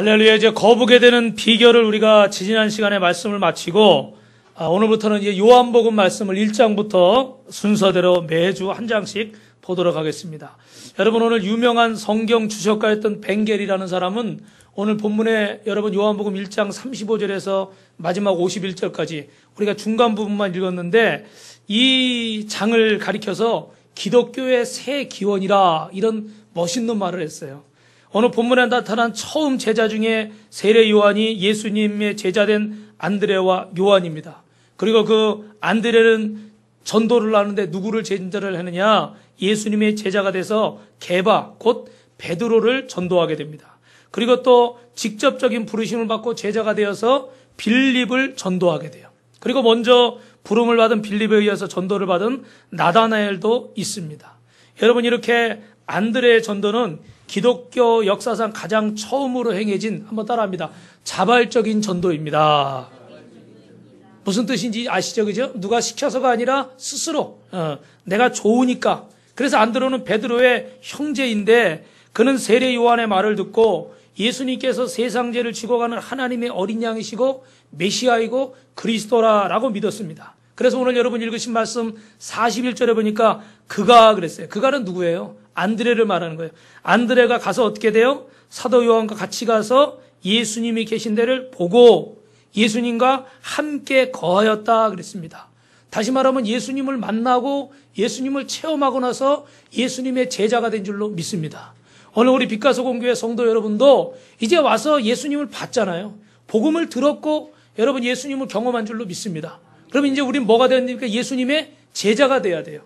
할렐루야. 이제 거북에 되는 비결을 우리가 지지난 시간에 말씀을 마치고 오늘부터는 이제 요한복음 말씀을 1장부터 순서대로 매주 한 장씩 보도록 하겠습니다. 여러분, 오늘 유명한 성경 주석가였던 벵겔이라는 사람은 오늘 본문에 여러분 요한복음 1장 35절에서 마지막 51절까지 우리가 중간 부분만 읽었는데 이 장을 가리켜서 기독교의 새 기원이라 이런 멋있는 말을 했어요. 오늘 본문에 나타난 처음 제자 중에 세례 요한이 예수님의 제자된 안드레와 요한입니다. 그리고 그 안드레는 전도를 하는데 누구를 제자를 하느냐? 예수님의 제자가 돼서 게바 곧 베드로를 전도하게 됩니다. 그리고 또 직접적인 부르심을 받고 제자가 되어서 빌립을 전도하게 돼요. 그리고 먼저 부름을 받은 빌립에 의해서 전도를 받은 나다나엘도 있습니다. 여러분, 이렇게 안드레의 전도는 기독교 역사상 가장 처음으로 행해진, 한번 따라합니다, 자발적인 전도입니다. 무슨 뜻인지 아시죠? 그죠? 누가 시켜서가 아니라 스스로 내가 좋으니까. 그래서 안드레는 베드로의 형제인데 그는 세례 요한의 말을 듣고 예수님께서 세상 죄를 지고 가는 하나님의 어린 양이시고 메시아이고 그리스도라라고 믿었습니다. 그래서 오늘 여러분 읽으신 말씀 41절에 보니까 그가 그랬어요. 그가는 누구예요? 안드레를 말하는 거예요. 안드레가 가서 어떻게 돼요? 사도 요한과 같이 가서 예수님이 계신 데를 보고 예수님과 함께 거하였다 그랬습니다. 다시 말하면 예수님을 만나고 예수님을 체험하고 나서 예수님의 제자가 된 줄로 믿습니다. 오늘 우리 빛가서 공교회 성도 여러분도 이제 와서 예수님을 봤잖아요. 복음을 들었고 여러분 예수님을 경험한 줄로 믿습니다. 그러면 이제 우리는 뭐가 되야 됩니까? 예수님의 제자가 돼야 돼요.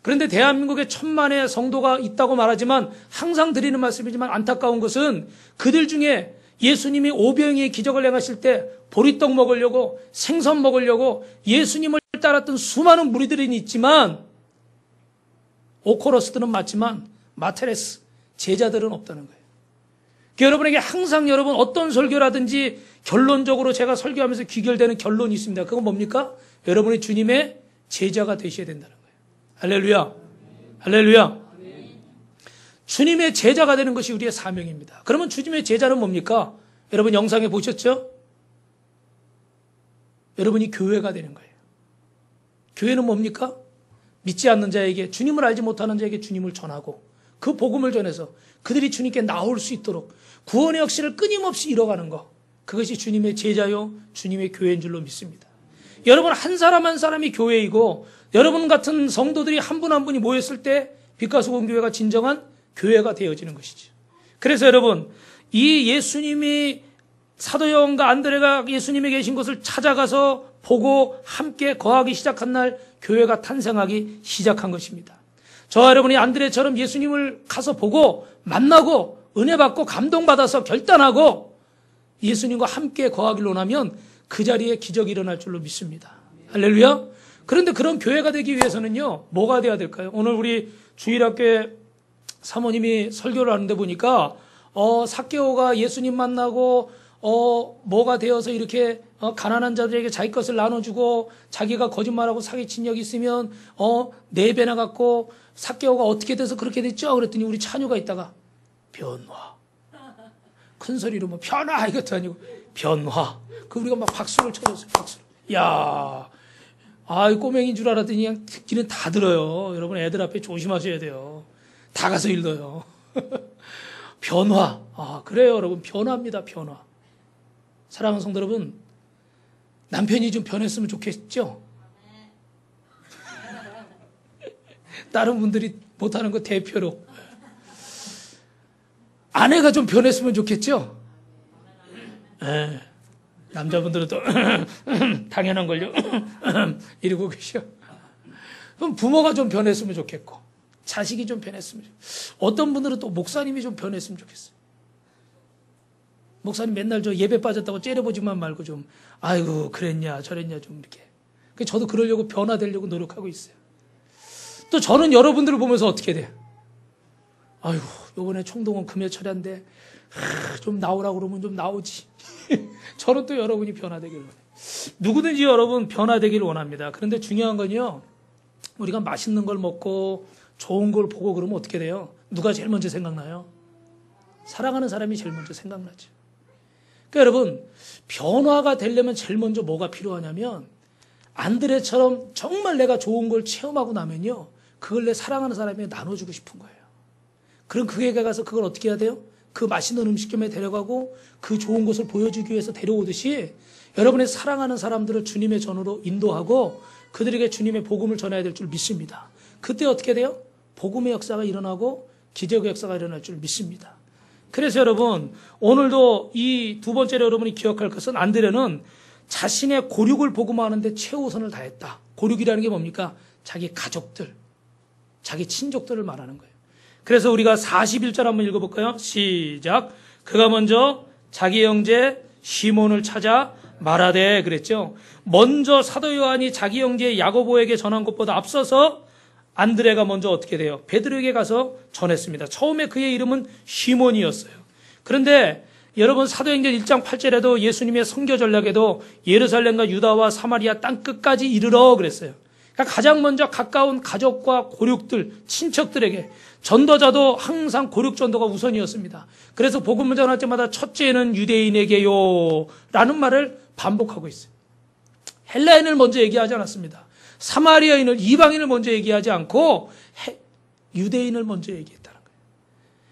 그런데 대한민국에 천만의 성도가 있다고 말하지만 항상 드리는 말씀이지만 안타까운 것은 그들 중에 예수님이 오병이의 기적을 행하실 때 보리떡 먹으려고 생선 먹으려고 예수님을 따랐던 수많은 무리들이 있지만 오코러스들은 맞지만 마테레스 제자들은 없다는 거예요. 여러분에게 항상 여러분 어떤 설교라든지 결론적으로 제가 설교하면서 귀결되는 결론이 있습니다. 그건 뭡니까? 여러분이 주님의 제자가 되셔야 된다는 거예요. 할렐루야. 할렐루야. 주님의 제자가 되는 것이 우리의 사명입니다. 그러면 주님의 제자는 뭡니까? 여러분 영상에 보셨죠? 여러분이 교회가 되는 거예요. 교회는 뭡니까? 믿지 않는 자에게, 주님을 알지 못하는 자에게 주님을 전하고 그 복음을 전해서 그들이 주님께 나올 수 있도록 구원의 역사를 끊임없이 이뤄가는 것, 그것이 주님의 제자요 주님의 교회인 줄로 믿습니다. 여러분 한 사람 한 사람이 교회이고 여러분 같은 성도들이 한 분 한 분이 모였을 때 빛가수공교회가 진정한 교회가 되어지는 것이죠. 그래서 여러분 이 예수님이 사도 요한과 안드레가 예수님이 계신 곳을 찾아가서 보고 함께 거하기 시작한 날 교회가 탄생하기 시작한 것입니다. 저와 여러분이 안드레처럼 예수님을 가서 보고 만나고 은혜 받고 감동받아서 결단하고 예수님과 함께 거하기를 원하면 그 자리에 기적이 일어날 줄로 믿습니다. 할렐루야. 그런데 그런 교회가 되기 위해서는요, 뭐가 돼야 될까요? 오늘 우리 주일학교에 사모님이 설교를 하는데 보니까 삭개오가 예수님 만나고 뭐가 되어서 이렇게 가난한 자들에게 자기 것을 나눠주고 자기가 거짓말하고 사기친 적이 있으면 4배나 갖고 삭개오가 어떻게 돼서 그렇게 됐죠? 그랬더니 우리 찬유가 있다가 변화. 큰 소리로 뭐 변화 이것도 아니고 변화. 그 우리가 막 박수를 쳐줬어요. 박수. 야, 꼬맹이인 줄 알았더니 그냥 듣기는 다 들어요. 여러분 애들 앞에 조심하셔야 돼요. 다 가서 읽어요. 변화. 그래요, 여러분. 변화입니다. 변화. 사랑하는 성도 여러분, 남편이 좀 변했으면 좋겠죠? 다른 분들이 못하는 거 대표로. 아내가 좀 변했으면 좋겠죠? 네. 남자분들은 또 당연한 걸요. 이러고 계셔. 그럼 부모가 좀 변했으면 좋겠고 자식이 좀 변했으면 좋겠고 어떤 분들은 또 목사님이 좀 변했으면 좋겠어요. 목사님 맨날 저 예배 빠졌다고 째려보지만 말고 좀 아이고 그랬냐 저랬냐 좀 이렇게. 저도 그러려고 변화되려고 노력하고 있어요. 또 저는 여러분들을 보면서 어떻게 돼요? 아이고 요번에 총동원 금요 철야인데 좀 나오라고 그러면 좀 나오지. 저는 또 여러분이 변화되기를 원해요. 누구든지 여러분 변화되기를 원합니다. 그런데 중요한 건요, 우리가 맛있는 걸 먹고 좋은 걸 보고 그러면 어떻게 돼요? 누가 제일 먼저 생각나요? 사랑하는 사람이 제일 먼저 생각나죠. 그러니까 여러분, 변화가 되려면 제일 먼저 뭐가 필요하냐면 안드레처럼 정말 내가 좋은 걸 체험하고 나면요, 그걸 내 사랑하는 사람에게 나눠주고 싶은 거예요. 그럼 그에게 가서 그걸 어떻게 해야 돼요? 그 맛있는 음식점에 데려가고 그 좋은 곳을 보여주기 위해서 데려오듯이 여러분의 사랑하는 사람들을 주님의 전으로 인도하고 그들에게 주님의 복음을 전해야 될 줄 믿습니다. 그때 어떻게 돼요? 복음의 역사가 일어나고 기적의 역사가 일어날 줄 믿습니다. 그래서 여러분, 오늘도 이 두 번째로 여러분이 기억할 것은 안드레는 자신의 고륙을 복음하는데 최우선을 다했다. 고륙이라는 게 뭡니까? 자기 가족들, 자기 친족들을 말하는 거예요. 그래서 우리가 41절 한번 읽어볼까요? 시작. 그가 먼저 자기 형제 시몬을 찾아 말하되 그랬죠. 먼저 사도 요한이 자기 형제 야고보에게 전한 것보다 앞서서 안드레가 먼저 어떻게 돼요? 베드로에게 가서 전했습니다. 처음에 그의 이름은 시몬이었어요. 그런데 여러분, 사도행전 1장 8절에도 예수님의 선교 전략에도 예루살렘과 유다와 사마리아 땅 끝까지 이르러 그랬어요. 그러니까 가장 먼저 가까운 가족과 고륙들, 친척들에게, 전도자도 항상 고륙 전도가 우선이었습니다. 그래서 복음을 전할 때마다 첫째는 유대인에게요 라는 말을 반복하고 있어요. 헬라인을 먼저 얘기하지 않았습니다. 사마리아인을, 이방인을 먼저 얘기하지 않고 유대인을 먼저 얘기했다는 거예요.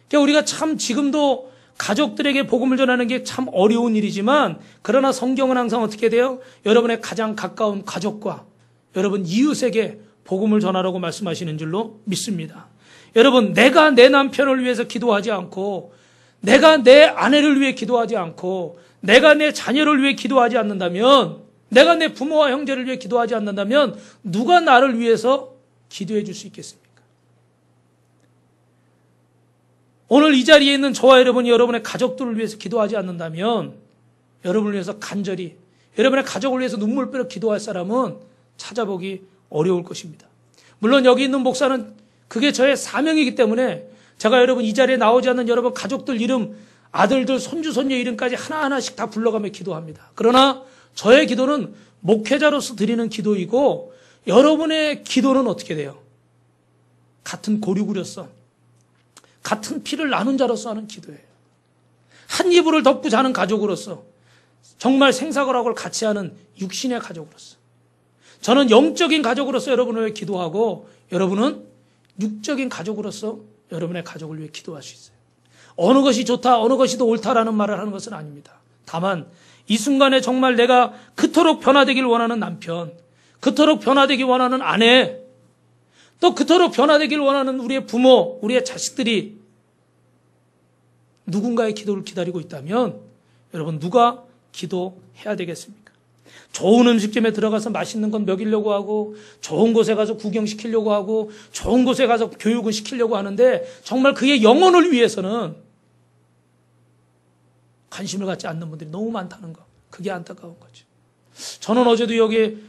그러니까 우리가 참 지금도 가족들에게 복음을 전하는 게 참 어려운 일이지만, 그러나 성경은 항상 어떻게 돼요? 여러분의 가장 가까운 가족과 여러분 이웃에게 복음을 전하라고 말씀하시는 줄로 믿습니다. 여러분, 내가 내 남편을 위해서 기도하지 않고, 내가 내 아내를 위해 기도하지 않고, 내가 내 자녀를 위해 기도하지 않는다면, 내가 내 부모와 형제를 위해 기도하지 않는다면 누가 나를 위해서 기도해 줄 수 있겠습니까? 오늘 이 자리에 있는 저와 여러분이 여러분의 가족들을 위해서 기도하지 않는다면, 여러분을 위해서 간절히, 여러분의 가족을 위해서 눈물 빼려 기도할 사람은 찾아보기 어려울 것입니다. 물론 여기 있는 목사는 그게 저의 사명이기 때문에 제가 여러분 이 자리에 나오지 않는 여러분 가족들 이름, 아들들, 손주, 손녀 이름까지 하나하나씩 다 불러가며 기도합니다. 그러나 저의 기도는 목회자로서 드리는 기도이고, 여러분의 기도는 어떻게 돼요? 같은 고륙으로서, 같은 피를 나눈 자로서 하는 기도예요. 한 이불을 덮고 자는 가족으로서, 정말 생사고락을 같이 하는 육신의 가족으로서, 저는 영적인 가족으로서 여러분을 위해 기도하고, 여러분은 육적인 가족으로서 여러분의 가족을 위해 기도할 수 있어요. 어느 것이 좋다, 어느 것이 더 옳다라는 말을 하는 것은 아닙니다. 다만 이 순간에 정말 내가 그토록 변화되길 원하는 남편, 그토록 변화되길 원하는 아내, 또 그토록 변화되길 원하는 우리의 부모, 우리의 자식들이 누군가의 기도를 기다리고 있다면 여러분 누가 기도해야 되겠습니까? 좋은 음식점에 들어가서 맛있는 건 먹이려고 하고, 좋은 곳에 가서 구경시키려고 하고, 좋은 곳에 가서 교육을 시키려고 하는데 정말 그의 영혼을 위해서는 관심을 갖지 않는 분들이 너무 많다는 거, 그게 안타까운 거죠. 저는 어제도 여기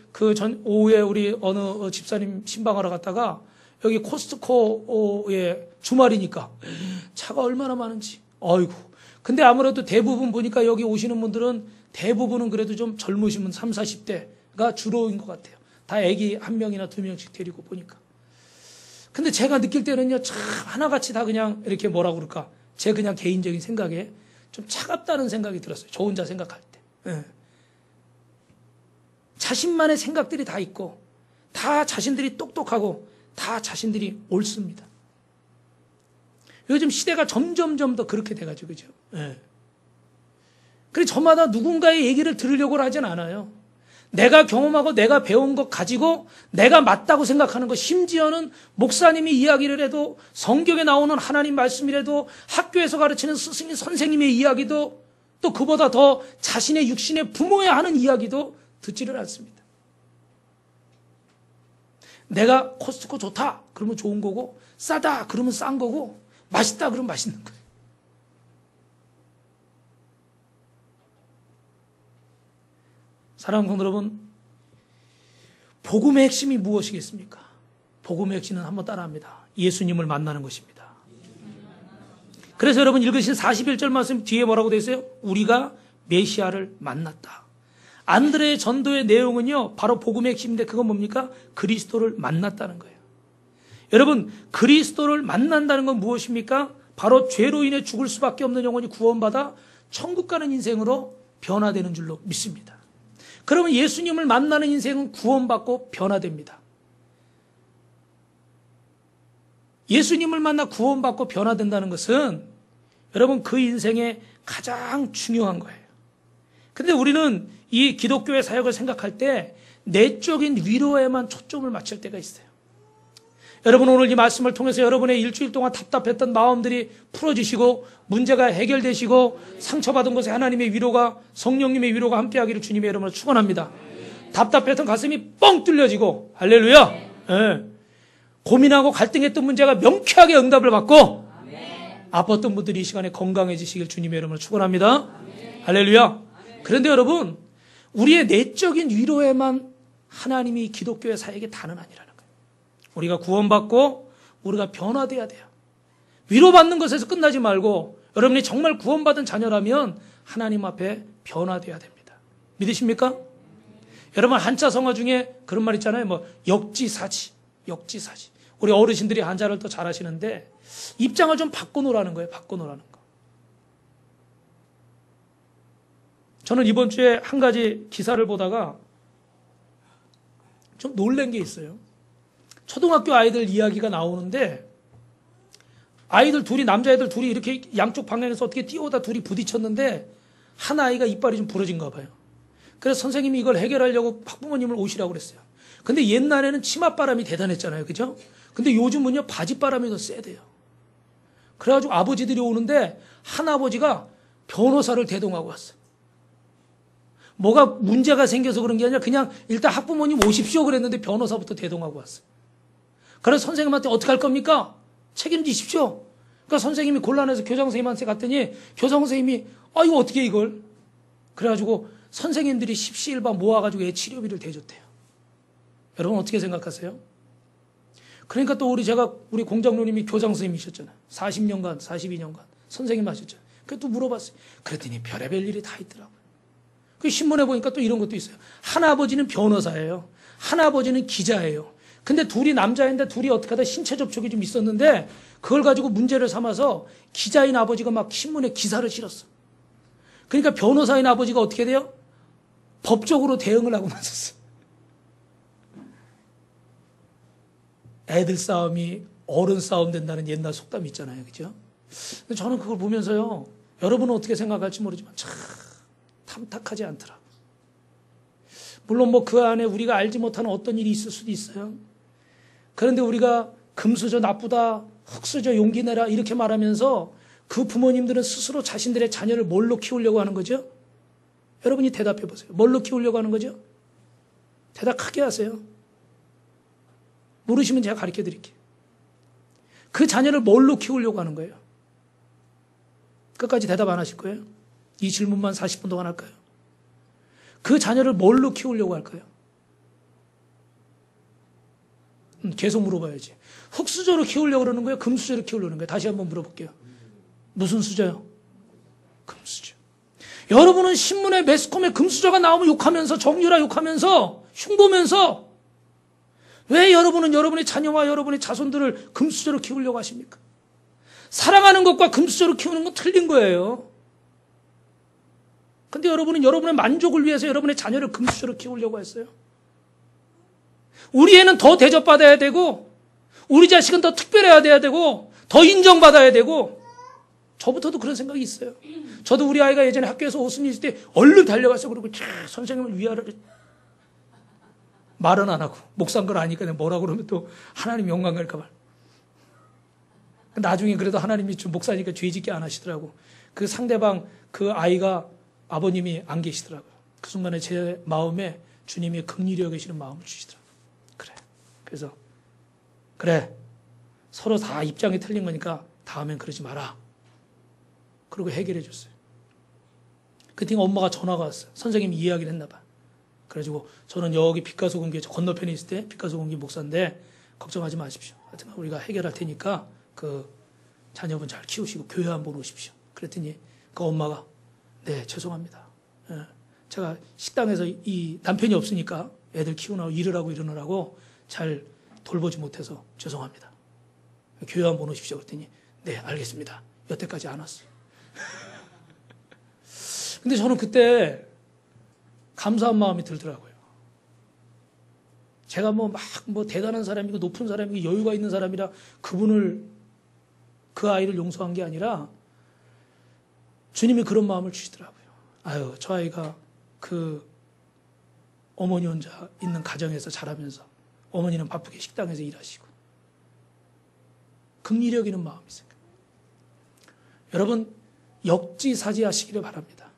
오후에 우리 어느 집사님 신방하러 갔다가 여기 코스트코에 주말이니까 차가 얼마나 많은지, 아이고. 근데 아무래도 대부분 보니까 여기 오시는 분들은 대부분은 그래도 좀 젊으신 분 30, 40대가 주로인 것 같아요. 다 애기 한 명이나 두 명씩 데리고 보니까. 근데 제가 느낄 때는요, 참 하나같이 다 그냥 이렇게 뭐라 그럴까, 제 그냥 개인적인 생각에 좀 차갑다는 생각이 들었어요. 저 혼자 생각할 때. 예. 자신만의 생각들이 다 있고, 다 자신들이 똑똑하고, 다 자신들이 옳습니다. 요즘 시대가 점점점 더 그렇게 돼가지고, 그죠? 예. 그래서 저마다 누군가의 얘기를 들으려고 하진 않아요. 내가 경험하고 내가 배운 것 가지고 내가 맞다고 생각하는 것, 심지어는 목사님이 이야기를 해도, 성경에 나오는 하나님 말씀이라도, 학교에서 가르치는 스승님 선생님의 이야기도, 또 그보다 더 자신의 육신의 부모야 하는 이야기도 듣지를 않습니다. 내가 코스트코 좋다 그러면 좋은 거고, 싸다 그러면 싼 거고, 맛있다 그러면 맛있는 거예요. 사랑하는 성도 여러분, 복음의 핵심이 무엇이겠습니까? 복음의 핵심은 한번 따라합니다. 예수님을 만나는 것입니다. 그래서 여러분 읽으신 41절 말씀 뒤에 뭐라고 되어 있어요? 우리가 메시아를 만났다. 안드레의 전도의 내용은요, 바로 복음의 핵심인데 그건 뭡니까? 그리스도를 만났다는 거예요. 여러분, 그리스도를 만난다는 건 무엇입니까? 바로 죄로 인해 죽을 수밖에 없는 영혼이 구원받아 천국 가는 인생으로 변화되는 줄로 믿습니다. 그러면 예수님을 만나는 인생은 구원받고 변화됩니다. 예수님을 만나 구원받고 변화된다는 것은 여러분 그 인생의 가장 중요한 거예요. 근데 우리는 이 기독교의 사역을 생각할 때 내적인 위로에만 초점을 맞출 때가 있어요. 여러분 오늘 이 말씀을 통해서 여러분의 일주일 동안 답답했던 마음들이 풀어지시고 문제가 해결되시고 상처받은 것에 하나님의 위로가 성령님의 위로가 함께하기를 주님의 이름으로 축원합니다. 답답했던 가슴이 뻥 뚫려지고 할렐루야. 예. 고민하고 갈등했던 문제가 명쾌하게 응답을 받고 아팠던 분들이 이 시간에 건강해지시길 주님의 이름으로 축원합니다. 할렐루야. 그런데 여러분 우리의 내적인 위로에만 하나님이 기독교의 사역의 단은 아니라는 거예요. 우리가 구원받고 우리가 변화돼야 돼요. 위로받는 것에서 끝나지 말고 여러분이 정말 구원받은 자녀라면 하나님 앞에 변화돼야 됩니다. 믿으십니까? 여러분 한자 성어 중에 그런 말 있잖아요. 뭐 역지사지. 우리 어르신들이 한자를 더 잘하시는데 입장을 좀 바꿔놓으라는 거예요. 바꿔놓으라는 거. 저는 이번 주에 한 가지 기사를 보다가 좀 놀란 게 있어요. 초등학교 아이들 이야기가 나오는데 아이들 둘이 남자애들 둘이 이렇게 양쪽 방향에서 어떻게 뛰어오다 둘이 부딪혔는데 한 아이가 이빨이 좀 부러진가 봐요. 그래서 선생님이 이걸 해결하려고 학부모님을 오시라고 그랬어요. 근데 옛날에는 치맛바람이 대단했잖아요. 그죠? 근데 요즘은요 바지바람이 더 세대요. 그래가지고 아버지들이 오는데 한 아버지가 변호사를 대동하고 왔어요. 뭐가 문제가 생겨서 그런 게 아니라 그냥 일단 학부모님 오십시오 그랬는데 변호사부터 대동하고 왔어요. 그래서 선생님한테 어떻게 할 겁니까? 책임지십시오. 그러니까 선생님이 곤란해서 교장선생님한테 갔더니 교장선생님이 이거 어떻게 이걸? 그래가지고 선생님들이 십시일반 모아가지고 애 치료비를 대줬대요. 여러분 어떻게 생각하세요? 그러니까 또 우리 공장로님이 교장선생님이셨잖아요. 40년간, 42년간 선생님 하셨잖아요. 그래서 또 물어봤어요. 그랬더니 별의별 일이 다 있더라고요. 그 신문에 보니까 또 이런 것도 있어요. 한 아버지는 변호사예요. 한 아버지는 기자예요. 근데 둘이 남자인데 둘이 어떻게 하다 신체 접촉이 좀 있었는데 그걸 가지고 문제를 삼아서 기자인 아버지가 막 신문에 기사를 실었어. 그러니까 변호사인 아버지가 어떻게 돼요? 법적으로 대응을 하고 나섰어. 애들 싸움이 어른 싸움 된다는 옛날 속담이 있잖아요. 그죠? 근데 저는 그걸 보면서요. 여러분은 어떻게 생각할지 모르지만 참 탐탁하지 않더라고요. 물론 뭐 그 안에 우리가 알지 못하는 어떤 일이 있을 수도 있어요. 그런데 우리가 금수저 나쁘다, 흙수저 용기 내라 이렇게 말하면서 그 부모님들은 스스로 자신들의 자녀를 뭘로 키우려고 하는 거죠? 여러분이 대답해 보세요. 뭘로 키우려고 하는 거죠? 대답 크게 하세요. 모르시면 제가 가르쳐 드릴게요. 그 자녀를 뭘로 키우려고 하는 거예요? 끝까지 대답 안 하실 거예요? 이 질문만 40분 동안 할까요? 그 자녀를 뭘로 키우려고 할까요? 계속 물어봐야지. 흙수저로 키우려고 그러는 거예요? 금수저로 키우려는 거예요? 다시 한번 물어볼게요. 무슨 수저요? 금수저. 여러분은 신문에 매스컴에 금수저가 나오면 욕하면서 정유라 욕하면서 흉보면서 왜 여러분은 여러분의 자녀와 여러분의 자손들을 금수저로 키우려고 하십니까? 사랑하는 것과 금수저로 키우는 건 틀린 거예요. 근데 여러분은 여러분의 만족을 위해서 여러분의 자녀를 금수저로 키우려고 했어요. 우리 애는 더 대접받아야 되고 우리 자식은 더 특별해야 돼야 되고 더 인정받아야 되고 저부터도 그런 생각이 있어요. 저도 우리 아이가 예전에 학교에서 옷을 입을 때 얼른 달려가서 그러고 선생님을 위하라고 말은 안 하고 목사인 걸 아니까 뭐라고 그러면 또 하나님 영광 갈까 봐. 나중에 그래도 하나님이 좀 목사니까 죄짓게 안 하시더라고. 그 상대방 그 아이가 아버님이 안 계시더라고요. 그 순간에 제 마음에 주님이 긍휼히 여기시는 마음을 주시더라고요. 그래서 그래 서로 다 입장이 틀린 거니까 다음엔 그러지 마라. 그리고 해결해 줬어요. 그때 엄마가 전화가 왔어요. 선생님이 이야기를 했나 봐. 그래가지고 저는 여기 빛가소금교회 건너편에 있을 때 빛가소금교회 목사인데 걱정하지 마십시오. 하여튼 우리가 해결할 테니까 그 자녀분 잘 키우시고 교회 한번 오십시오. 그랬더니 그 엄마가 네 죄송합니다. 제가 식당에서 이 남편이 없으니까 애들 키우느라고 일을 하고 이러느라고 잘 돌보지 못해서 죄송합니다. 교회 한번 오십시오. 그랬더니 네 알겠습니다. 여태까지 안 왔어요. 근데 저는 그때 감사한 마음이 들더라고요. 제가 대단한 사람이고 높은 사람이고 여유가 있는 사람이라 그 아이를 용서한 게 아니라 주님이 그런 마음을 주시더라고요. 아유, 저 아이가 그 어머니 혼자 있는 가정에서 자라면서 어머니는 바쁘게 식당에서 일하시고 긍휼히 여기는 마음이 있어요. 여러분 역지사지 하시기를 바랍니다.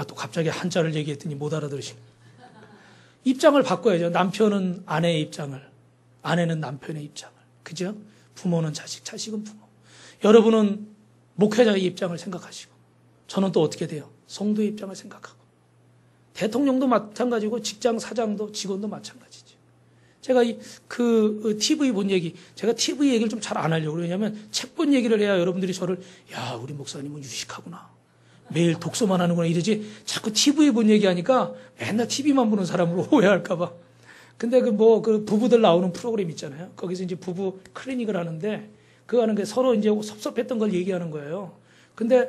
또 갑자기 한자를 얘기했더니 못 알아들으시네. 입장을 바꿔야죠. 남편은 아내의 입장을, 아내는 남편의 입장을. 그죠? 부모는 자식, 자식은 부모. 여러분은 목회자의 입장을 생각하시고, 저는 또 어떻게 돼요? 성도의 입장을 생각하고. 대통령도 마찬가지고, 직장 사장도 직원도 마찬가지죠. 제가 TV 본 얘기, 제가 TV 얘기를 좀 잘 안 하려고. 왜냐하면 책 본 얘기를 해야 여러분들이 저를, 야, 우리 목사님은 유식하구나. 매일 독서만 하는구나 이러지. 자꾸 TV 본 얘기하니까 맨날 TV만 보는 사람으로 오해할까봐. 근데 그 부부들 나오는 프로그램 있잖아요. 거기서 이제 부부 클리닉을 하는데 그거 하는 게 서로 이제 섭섭했던 걸 얘기하는 거예요. 근데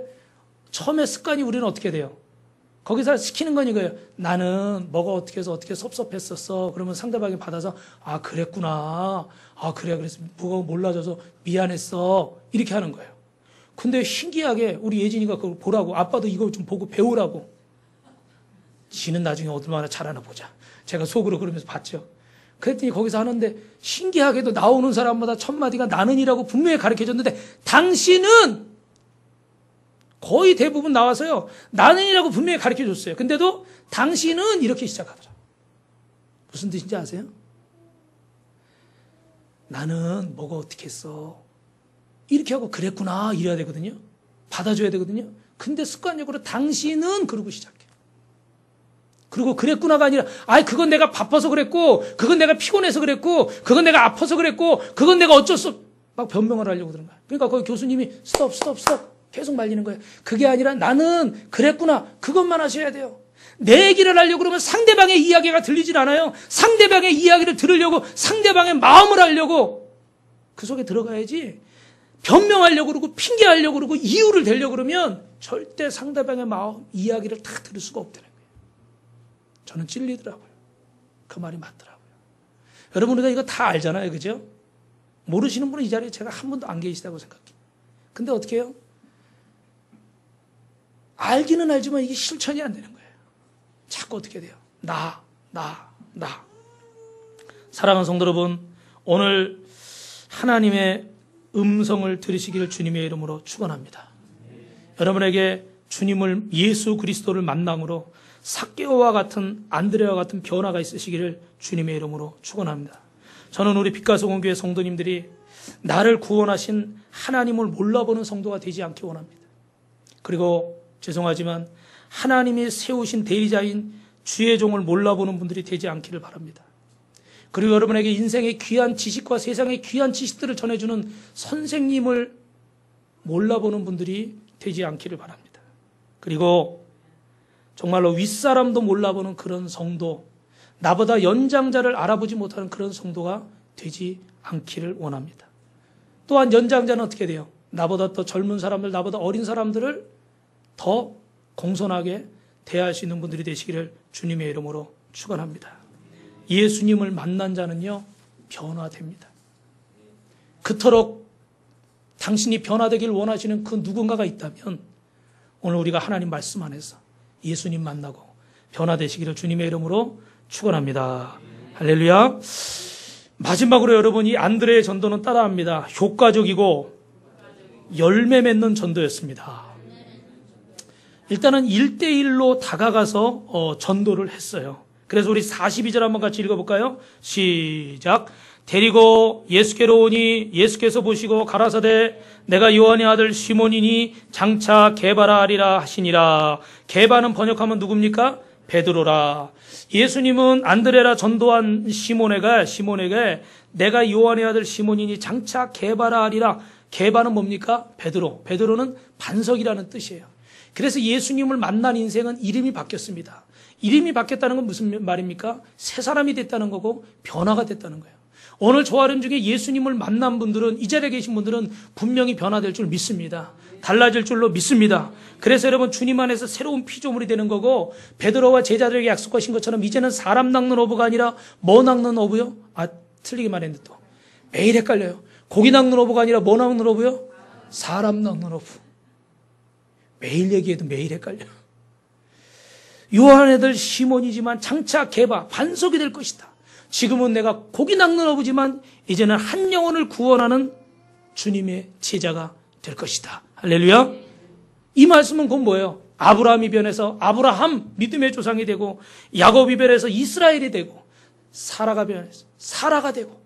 처음에 습관이 우리는 어떻게 돼요? 거기서 시키는 건 이거예요. 나는 뭐가 어떻게 해서 어떻게 섭섭했었어. 그러면 상대방이 받아서 그랬구나. 그래. 그래서 뭐가 몰라져서 미안했어. 이렇게 하는 거예요. 근데 신기하게 우리 예진이가 그걸 보라고, 아빠도 이걸 좀 보고 배우라고. 지는 나중에 얼마나 잘하나 보자. 제가 속으로 그러면서 봤죠. 그랬더니 거기서 하는데 신기하게도 나오는 사람마다 첫 마디가 나는이라고 분명히 가르쳐줬는데 당신은 거의 대부분 나와서요. 나는이라고 분명히 가르쳐줬어요. 근데도 당신은 이렇게 시작하더라. 무슨 뜻인지 아세요? 나는 뭐가 어떻게 했어. 이렇게 하고 그랬구나 이래야 되거든요. 받아줘야 되거든요. 근데 습관적으로 당신은 그러고 시작해. 그리고 그랬구나가 아니라 그건 내가 바빠서 그랬고 그건 내가 피곤해서 그랬고 그건 내가 아파서 그랬고 그건 내가 어쩔 수 막 변명을 하려고 그러는 거야. 그러니까 거기 교수님이 스톱 계속 말리는 거예요. 그게 아니라 나는 그랬구나 그것만 하셔야 돼요. 내 얘기를 하려고 그러면 상대방의 이야기가 들리질 않아요. 상대방의 이야기를 들으려고 상대방의 마음을 알려고 그 속에 들어가야지. 변명하려고 그러고 핑계하려고 그러고 이유를 대려고 그러면 절대 상대방의 마음, 이야기를 다 들을 수가 없다는 거예요. 저는 찔리더라고요. 그 말이 맞더라고요. 여러분 우리가 이거 다 알잖아요. 그죠? 모르시는 분은 이 자리에 제가 한 분도 안 계시다고 생각해요. 근데 어떻게 해요? 알기는 알지만 이게 실천이 안 되는 거예요. 자꾸 어떻게 돼요? 나. 사랑하는 성도 여러분, 오늘 하나님의 음성을 들으시기를 주님의 이름으로 축원합니다. 여러분에게 주님을 예수 그리스도를 만남으로 삭개오와 같은 안드레와 같은 변화가 있으시기를 주님의 이름으로 축원합니다. 저는 우리 빛가소금교회 성도님들이 나를 구원하신 하나님을 몰라보는 성도가 되지 않기 원합니다. 그리고 죄송하지만 하나님이 세우신 대리자인 주의 종을 몰라보는 분들이 되지 않기를 바랍니다. 그리고 여러분에게 인생의 귀한 지식과 세상의 귀한 지식들을 전해주는 선생님을 몰라보는 분들이 되지 않기를 바랍니다. 그리고 정말로 윗사람도 몰라보는 그런 성도, 나보다 연장자를 알아보지 못하는 그런 성도가 되지 않기를 원합니다. 또한 연장자는 어떻게 돼요? 나보다 더 젊은 사람들, 나보다 어린 사람들을 더 공손하게 대할 수 있는 분들이 되시기를 주님의 이름으로 축원합니다. 예수님을 만난 자는요, 변화됩니다. 그토록 당신이 변화되길 원하시는 그 누군가가 있다면 오늘 우리가 하나님 말씀 안에서 예수님 만나고 변화되시기를 주님의 이름으로 축원합니다. 할렐루야. 마지막으로 여러분, 이 안드레의 전도는 따라합니다. 효과적이고 열매 맺는 전도였습니다. 일단은 1대1로 다가가서 전도를 했어요. 그래서 우리 42절 한번 같이 읽어볼까요? 시작. 데리고 예수께로 오니 예수께서 보시고 가라사대 내가 요한의 아들 시몬이니 장차 게바라 하리라 하시니라. 게바는 번역하면 누굽니까? 베드로라. 예수님은 안드레라 전도한 시몬에게 내가 요한의 아들 시몬이니 장차 게바라 하리라. 게바는 뭡니까? 베드로. 베드로는 반석이라는 뜻이에요. 그래서 예수님을 만난 인생은 이름이 바뀌었습니다. 이름이 바뀌었다는 건 무슨 말입니까? 새 사람이 됐다는 거고 변화가 됐다는 거예요. 오늘 조아름 중에 예수님을 만난 분들은, 이 자리에 계신 분들은 분명히 변화될 줄 믿습니다. 달라질 줄로 믿습니다. 그래서 여러분 주님 안에서 새로운 피조물이 되는 거고 베드로와 제자들에게 약속하신 것처럼 이제는 사람 낚는 어부가 아니라 뭐 낚는 어부요? 틀리게 말했는데 또 매일 헷갈려요. 고기 낚는 어부가 아니라 뭐 낚는 어부요? 사람 낚는 어부. 매일 얘기해도 매일 헷갈려요. 요한 애들 시몬이지만 장차 개바 반석이 될 것이다. 지금은 내가 고기 낚는 어부지만 이제는 한 영혼을 구원하는 주님의 제자가 될 것이다. 할렐루야. 이 말씀은 곧 뭐예요? 아브라함이 변해서 아브라함 믿음의 조상이 되고 야곱이 변해서 이스라엘이 되고 사라가 변해서 사라가 되고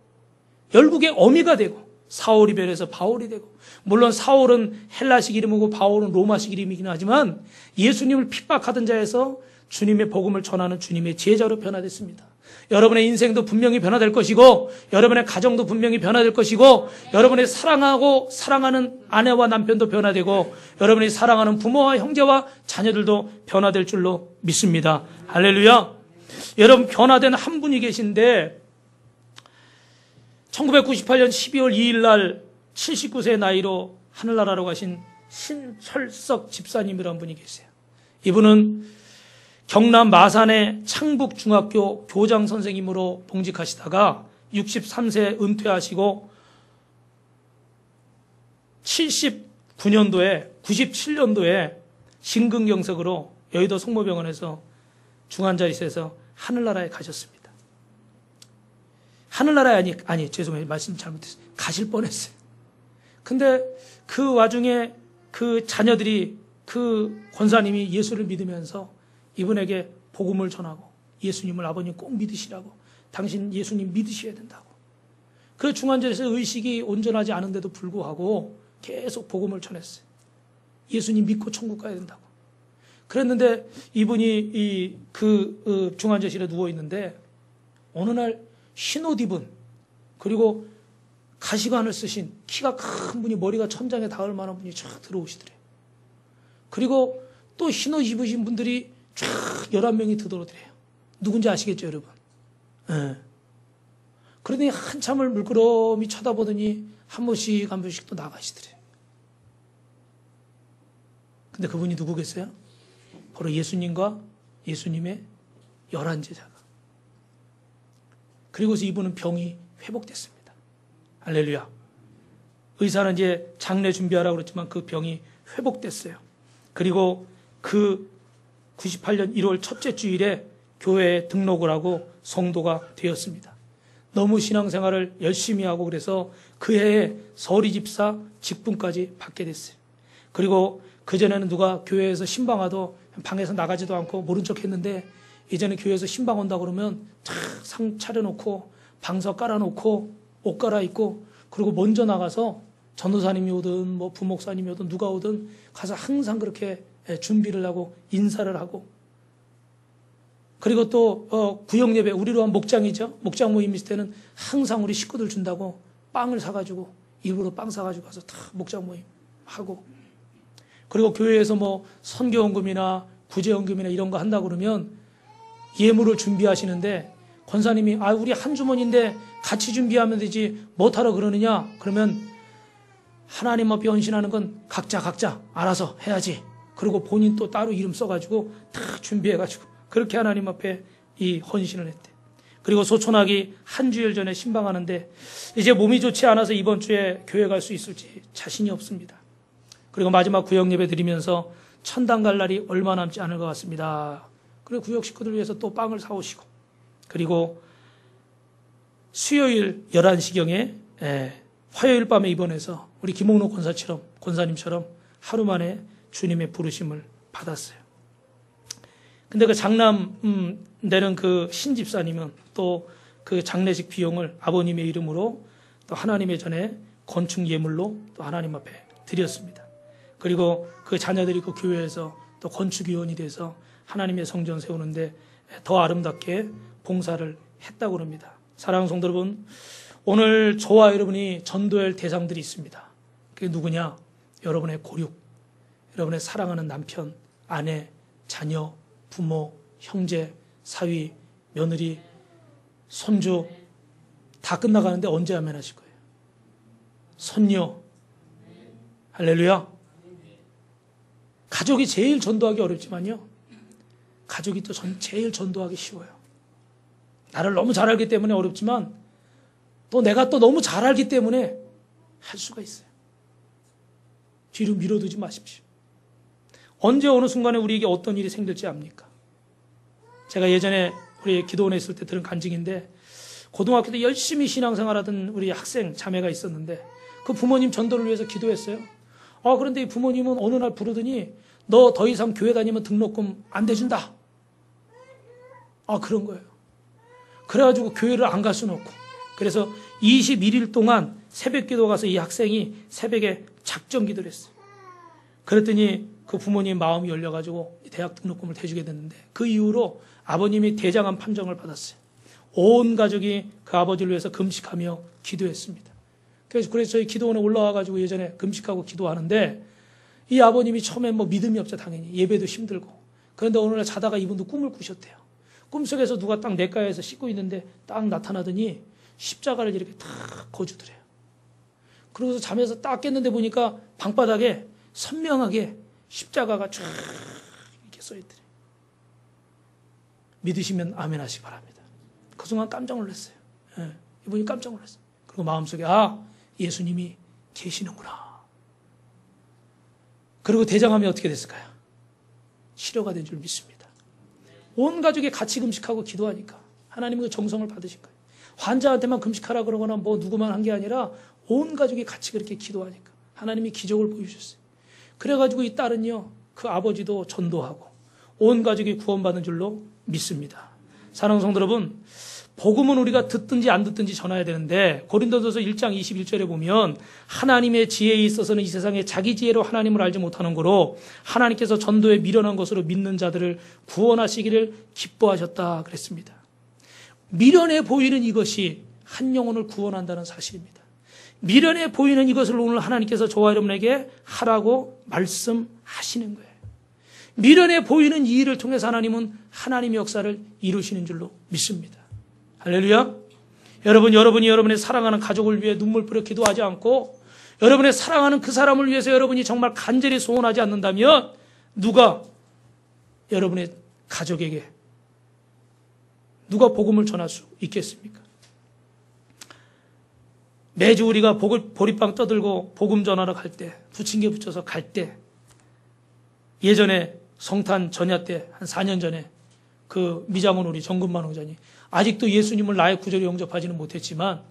열국의 어미가 되고 사울이 변해서 바울이 되고 물론 사울은 헬라식 이름이고 바울은 로마식 이름이긴 하지만 예수님을 핍박하던 자에서 주님의 복음을 전하는 주님의 제자로 변화됐습니다. 여러분의 인생도 분명히 변화될 것이고 여러분의 가정도 분명히 변화될 것이고 여러분이 사랑하고 사랑하는 아내와 남편도 변화되고 여러분이 사랑하는 부모와 형제와 자녀들도 변화될 줄로 믿습니다. 할렐루야. 여러분 변화된 한 분이 계신데 1998년 12월 2일 날 79세 나이로 하늘나라로 가신 신철석 집사님이라는 분이 계세요. 이분은 경남 마산의 창북중학교 교장 선생님으로 봉직하시다가 63세 은퇴하시고 97년도에 심근경색으로 여의도 성모병원에서 중환자실에서 하늘나라에 가셨습니다. 하늘나라에 아니 죄송해요. 말씀 잘못했어요. 가실 뻔했어요. 근데 그 와중에 그 자녀들이 그 권사님이 예수를 믿으면서 이분에게 복음을 전하고 예수님을 아버님 꼭 믿으시라고 당신 예수님 믿으셔야 된다고 그 중환자실에서 의식이 온전하지 않은데도 불구하고 계속 복음을 전했어요. 예수님 믿고 천국 가야 된다고. 그랬는데 이분이 중환자실에 누워있는데 어느 날 흰옷 입은 그리고 가시관을 쓰신 키가 큰 분이 머리가 천장에 닿을 만한 분이 쫙 들어오시더래요. 그리고 또 흰옷 입으신 분들이 쫙 11명이 들어오더래요. 누군지 아시겠죠, 여러분? 네. 그러더니 한참을 물끄러미 쳐다보더니 한 번씩 또 나가시더래요. 근데 그분이 누구겠어요? 바로 예수님과 예수님의 11제자가. 그리고서 이분은 병이 회복됐습니다. 할렐루야. 의사는 이제 장례 준비하라고 그랬지만 그 병이 회복됐어요. 그리고 그 98년 1월 첫째 주일에 교회에 등록을 하고 성도가 되었습니다. 너무 신앙생활을 열심히 하고 그래서 그 해에 서리집사 직분까지 받게 됐어요. 그리고 그전에는 누가 교회에서 신방와도 방에서 나가지도 않고 모른 척 했는데 이제는 교회에서 신방 온다 그러면 상 차려놓고 방석 깔아놓고 옷 갈아입고 그리고 먼저 나가서 전도사님이 오든 뭐 부목사님이 오든 누가 오든 가서 항상 그렇게 준비를 하고 인사를 하고 그리고 또 구역 예배 우리로 한 목장이죠. 목장 모임 있을 때는 항상 우리 식구들 준다고 빵을 사가지고 일부러 빵 사가지고 가서 다 목장 모임 하고 그리고 교회에서 뭐 선교원금이나 구제원금이나 이런 거 한다고 그러면 예물을 준비하시는데 권사님이 우리 한 주머니인데 같이 준비하면 되지 못하러 그러느냐 그러면 하나님 앞에 헌신하는 건 각자 알아서 해야지. 그리고 본인 또 따로 이름 써가지고 다 준비해가지고 그렇게 하나님 앞에 이 헌신을 했대. 그리고 소촌하기 한 주일 전에 신방하는데 이제 몸이 좋지 않아서 이번 주에 교회 갈 수 있을지 자신이 없습니다. 그리고 마지막 구역 예배 드리면서 천당 갈 날이 얼마 남지 않을 것 같습니다. 그리고 구역 식구들 위해서 또 빵을 사오시고 그리고 수요일 11시경에 화요일 밤에 입원해서 우리 김홍록 권사님처럼 하루 만에 주님의 부르심을 받았어요. 근데 그 장남 되는 그 신집사님은 또 그 장례식 비용을 아버님의 이름으로 또 하나님의 전에 건축 예물로 또 하나님 앞에 드렸습니다. 그리고 그 자녀들이 그 교회에서 또 건축위원이 돼서 하나님의 성전 세우는데 더 아름답게 봉사를 했다고 합니다. 사랑하는 성도 여러분, 오늘 저와 여러분이 전도할 대상들이 있습니다. 그게 누구냐? 여러분의 고륙, 여러분의 사랑하는 남편, 아내, 자녀, 부모, 형제, 사위, 며느리, 손주 다 끝나가는데 언제 아멘 하실 거예요? 손녀. 할렐루야. 가족이 제일 전도하기 어렵지만요, 가족이 또 제일 전도하기 쉬워요. 나를 너무 잘 알기 때문에 어렵지만 또 내가 또 너무 잘 알기 때문에 할 수가 있어요. 뒤로 밀어두지 마십시오. 언제 어느 순간에 우리에게 어떤 일이 생길지 압니까? 제가 예전에 우리 기도원에 있을 때 들은 간증인데, 고등학교 때 열심히 신앙생활하던 우리 학생 자매가 있었는데 그 부모님 전도를 위해서 기도했어요. 그런데 이 부모님은 어느 날 부르더니 너 더 이상 교회 다니면 등록금 안 대준다. 그런 거예요. 그래가지고 교회를 안 갈 수는 없고, 그래서 21일 동안 새벽 기도 가서 이 학생이 새벽에 작정 기도를 했어요. 그랬더니 그 부모님 마음이 열려가지고 대학 등록금을 대주게 됐는데, 그 이후로 아버님이 대장암 판정을 받았어요. 온 가족이 그 아버지를 위해서 금식하며 기도했습니다. 그래서 저희 기도원에 올라와가지고 예전에 금식하고 기도하는데, 이 아버님이 처음에 믿음이 없죠, 당연히. 예배도 힘들고. 그런데 어느 날 자다가 이분도 꿈을 꾸셨대요. 꿈속에서 누가 딱 냇가에서 씻고 있는데 딱 나타나더니 십자가를 이렇게 탁 거주더래요. 그러고서 잠에서 딱 깼는데 보니까 방바닥에 선명하게 십자가가 쫙 이렇게 써있더래요. 믿으시면 아멘 하시기 바랍니다. 그 순간 깜짝 놀랐어요. 이분이 깜짝 놀랐어요. 그리고 마음속에 예수님이 계시는구나. 그리고 대장암이 어떻게 됐을까요? 치료가 된 줄 믿습니다. 온 가족이 같이 금식하고 기도하니까 하나님의 정성을 받으신 거예요. 환자한테만 금식하라 그러거나 누구만 한 게 아니라 온 가족이 같이 그렇게 기도하니까 하나님이 기적을 보여주셨어요. 그래가지고 이 딸은요, 그 아버지도 전도하고 온 가족이 구원받은 줄로 믿습니다. 사랑하는 성도 여러분, 복음은 우리가 듣든지 안 듣든지 전해야 되는데, 고린도전서 1장 21절에 보면 하나님의 지혜에 있어서는 이 세상에 자기 지혜로 하나님을 알지 못하는 거로 하나님께서 전도에 미련한 것으로 믿는 자들을 구원하시기를 기뻐하셨다 그랬습니다. 미련해 보이는 이것이 한 영혼을 구원한다는 사실입니다. 미련해 보이는 이것을 오늘 하나님께서 저와 여러분에게 하라고 말씀하시는 거예요. 미련해 보이는 이 일을 통해서 하나님은 하나님의 역사를 이루시는 줄로 믿습니다. 할렐루야. 여러분이 여러분의 사랑하는 가족을 위해 눈물 뿌려 기도하지 않고 여러분의 사랑하는 그 사람을 위해서 여러분이 정말 간절히 소원하지 않는다면 누가 여러분의 가족에게 누가 복음을 전할 수 있겠습니까? 매주 우리가 보리빵 떠들고 복음 전하러 갈 때, 부침개 붙여서 갈 때, 예전에 성탄 전야 때 한 4년 전에 그 미장원 우리 정근만 원장이 아직도 예수님을 나의 구절에 영접하지는 못했지만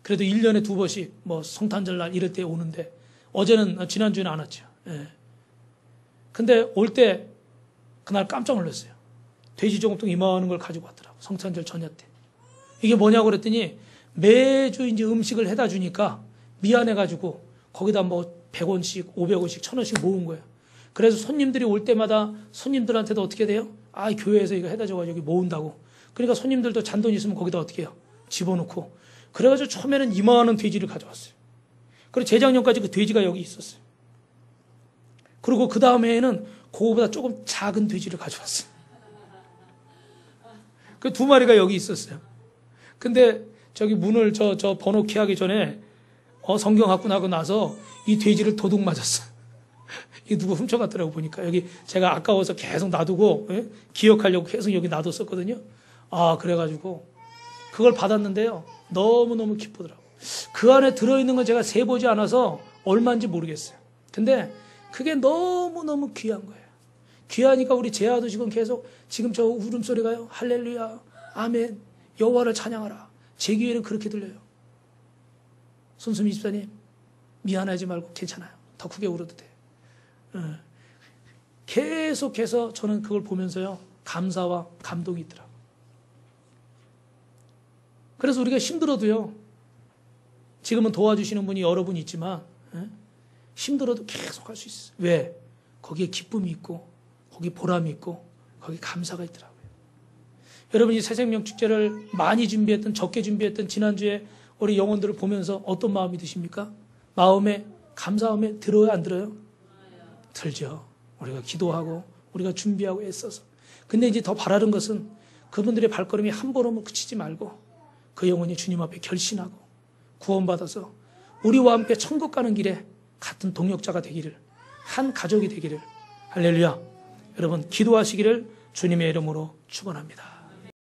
그래도 1년에 2번씩 성탄절날 이럴 때 오는데, 지난주에는 안 왔죠. 근데 올 때 그날 깜짝 놀랐어요. 돼지 저금통 이만한 걸 가지고 왔더라고. 성탄절 전야 때. 이게 뭐냐고 그랬더니 매주 이제 음식을 해다 주니까 미안해가지고 거기다 100원씩, 500원씩, 1000원씩 모은 거예요. 그래서 손님들이 올 때마다 손님들한테도 어떻게 돼요? 교회에서 이거 해다 줘가지고 여기 모은다고. 그러니까 손님들도 잔돈 있으면 거기다 어떻게 해요? 집어넣고. 그래가지고 처음에는 이만한 돼지를 가져왔어요. 그리고 재작년까지 그 돼지가 여기 있었어요. 그리고 그 다음 해에는 그거보다 조금 작은 돼지를 가져왔어요. 그 2마리가 여기 있었어요. 근데 저기 문을 저 번호키 하기 전에 성경 갖고 나고 나서 이 돼지를 도둑 맞았어. 이게 누구 훔쳐갔더라고 보니까. 여기 제가 아까워서 계속 놔두고 기억하려고 계속 여기 놔뒀었거든요. 그래가지고 그걸 받았는데요. 너무너무 기쁘더라고. 그 안에 들어있는 건 제가 세보지 않아서 얼마인지 모르겠어요. 근데 그게 너무너무 귀한 거예요. 귀하니까 우리 제아도 지금 저 울음소리가요. 할렐루야, 아멘, 여호와를 찬양하라. 제 귀에는 그렇게 들려요. 손수미 집사님, 미안하지 말고 괜찮아요. 더 크게 울어도 돼. 계속해서 저는 그걸 보면서요, 감사와 감동이 있더라고요. 그래서 우리가 힘들어도요, 지금은 도와주시는 분이 여러 분 있지만 힘들어도 계속 할 수 있어요. 왜? 거기에 기쁨이 있고 거기 보람이 있고 거기 감사가 있더라고요. 여러분이 새생명 축제를 많이 준비했던, 적게 준비했던 지난주에 우리 영혼들을 보면서 어떤 마음이 드십니까? 마음에 감사함에 들어요, 안 들어요? 들죠. 우리가 기도하고 우리가 준비하고 애써서. 근데 이제 더 바라는 것은 그분들의 발걸음이 한 걸음을 그치지 말고 그 영혼이 주님 앞에 결신하고 구원받아서 우리와 함께 천국 가는 길에 같은 동역자가 되기를, 한 가족이 되기를 할렐루야. 여러분 기도하시기를 주님의 이름으로 축원합니다.